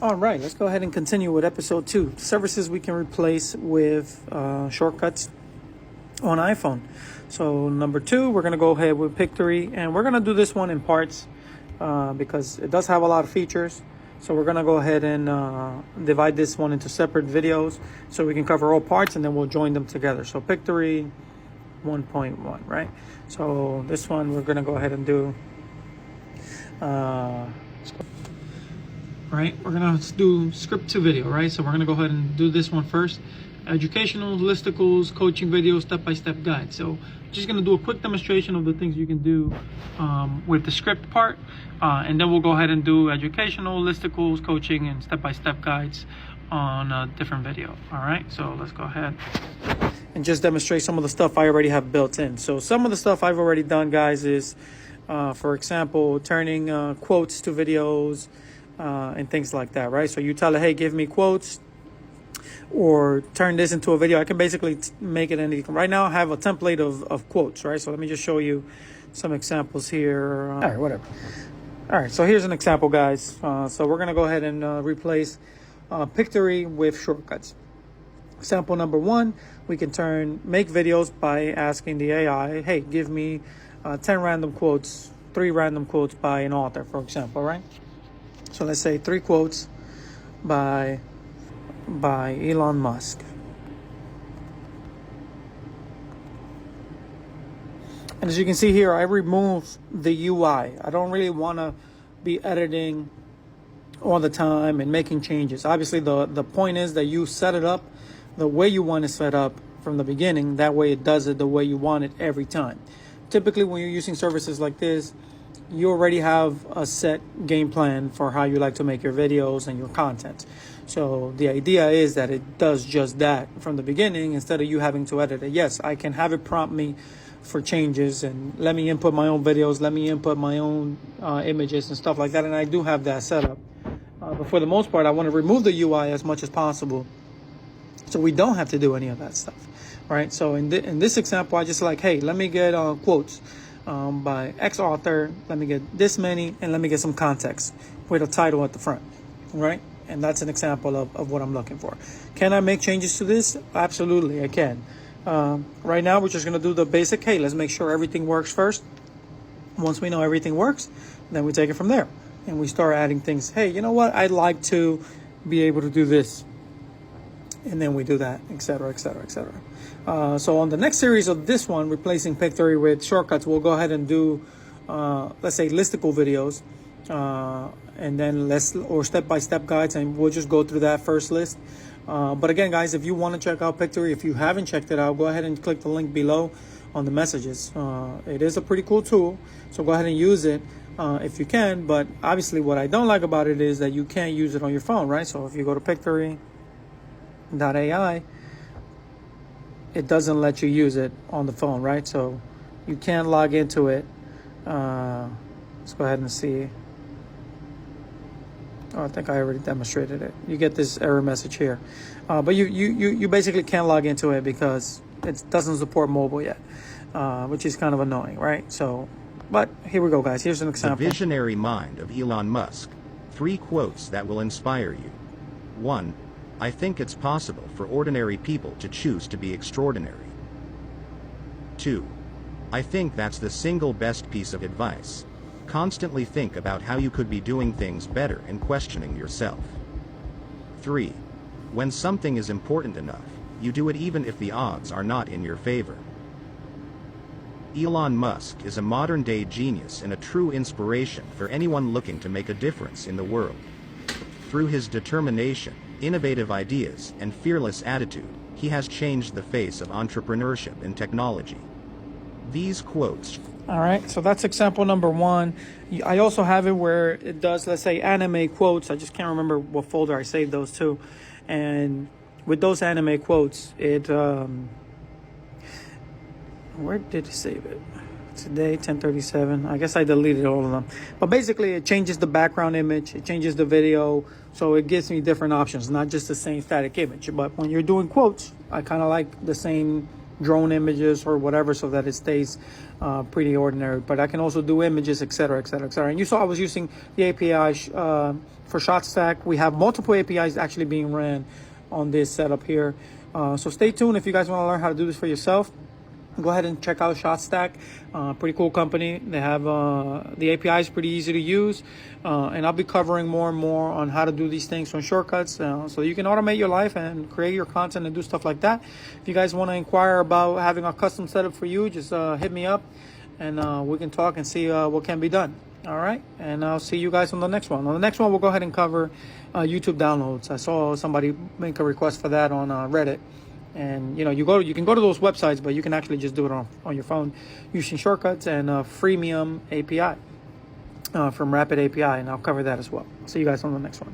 All right, let's go ahead and continue with episode 2. Services we can replace with shortcuts on iPhone. So number 2, we're going to go ahead with Pictory, and we're going to do this one in parts because it does have a lot of features. So we're going to go ahead and divide this one into separate videos so we can cover all parts, and then we'll join them together. So Pictory 1.1, right? So this one we're going to go ahead and do. Right, we're gonna do script to video, right? So we're gonna go ahead and do this one first. Educational, listicles, coaching videos, step-by-step guide. So just gonna do a quick demonstration of the things you can do with the script part, and then we'll go ahead and do educational, listicles, coaching, and step-by-step guides on a different video. All right, so let's go ahead and just demonstrate some of the stuff I already have built in. So some of the stuff I've already done, guys, is for example, turning quotes to videos, and things like that, right? So you tell it, hey, give me quotes or turn this into a video. I can basically make it anything. Right now I have a template of quotes, right? So let me just show you some examples here. All right, whatever. All right, so here's an example, guys. So we're gonna go ahead and replace Pictory with shortcuts. Example number 1, we can make videos by asking the AI, hey, give me 10 random quotes, 3 random quotes by an author, for example, right? So let's say 3 quotes by Elon Musk. And as you can see here, I removed the UI. I don't really want to be editing all the time and making changes. Obviously, the point is that you set it up the way you want it set up from the beginning. That way it does it the way you want it every time. Typically, when you're using services like this, you already have a set game plan for how you like to make your videos and your content. So the idea is that it does just that from the beginning instead of you having to edit it. Yes, I can have it prompt me for changes and let me input my own videos, let me input my own images and stuff like that. And I do have that set up. But for the most part, I want to remove the UI as much as possible so we don't have to do any of that stuff, right? So in this example, I just like, hey, let me get quotes by X author, let me get this many, and let me get some context with a title at the front, right? And that's an example of what I'm looking for. Can I make changes to this? Absolutely, I can. Right now, we're just going to do the basic, hey, let's make sure everything works first. Once we know everything works, then we take it from there. And we start adding things. Hey, you know what? I'd like to be able to do this. And then we do that, etc., etc., etc. So on the next series of this one, replacing Pictory with shortcuts, we'll go ahead and do, let's say, listicle videos, and then or step-by-step guides, and we'll just go through that first list. But again, guys, if you want to check out Pictory, if you haven't checked it out, go ahead and click the link below on the messages. It is a pretty cool tool, so go ahead and use it if you can. But obviously, what I don't like about it is that you can't use it on your phone, right? So if you go to Pictory.ai, it doesn't let you use it on the phone, right? So you can't log into it. Let's go ahead and see. Oh, I think I already demonstrated it. You get this error message here, but you basically can't log into it because it doesn't support mobile yet, which is kind of annoying, right? So, but here we go, guys. Here's an example. The visionary mind of Elon Musk. 3 quotes that will inspire you. 1. I think it's possible for ordinary people to choose to be extraordinary. 2. I think that's the single best piece of advice. Constantly think about how you could be doing things better and questioning yourself. 3. When something is important enough, you do it even if the odds are not in your favor. Elon Musk is a modern-day genius and a true inspiration for anyone looking to make a difference in the world. Through his determination, innovative ideas, and fearless attitude, he has changed the face of entrepreneurship and technology. These quotes. All right, so that's example number 1. I also have it where it does, let's say, anime quotes. I just can't remember what folder I saved those to. And with those anime quotes, it, where did it save it? Today, 10:37. I guess I deleted all of them. But basically, it changes the background image. It changes the video. So it gives me different options, not just the same static image. But when you're doing quotes, I kind of like the same drone images or whatever, so that it stays pretty ordinary. But I can also do images, etc., etc., etc. And you saw I was using the API for ShotStack. We have multiple APIs actually being ran on this setup here. So stay tuned if you guys want to learn how to do this for yourself. Go ahead and check out ShotStack. Pretty cool company. They have the API is pretty easy to use, and I'll be covering more and more on how to do these things on shortcuts, so you can automate your life and create your content and do stuff like that. If you guys want to inquire about having a custom setup for you, just hit me up, and we can talk and see what can be done. All right, and I'll see you guys on the next one. On the next one, we'll go ahead and cover YouTube downloads. I saw somebody make a request for that on Reddit. And you can go to those websites, but you can actually just do it on your phone using shortcuts and freemium API from Rapid API, and I'll cover that as well. See you guys on the next one.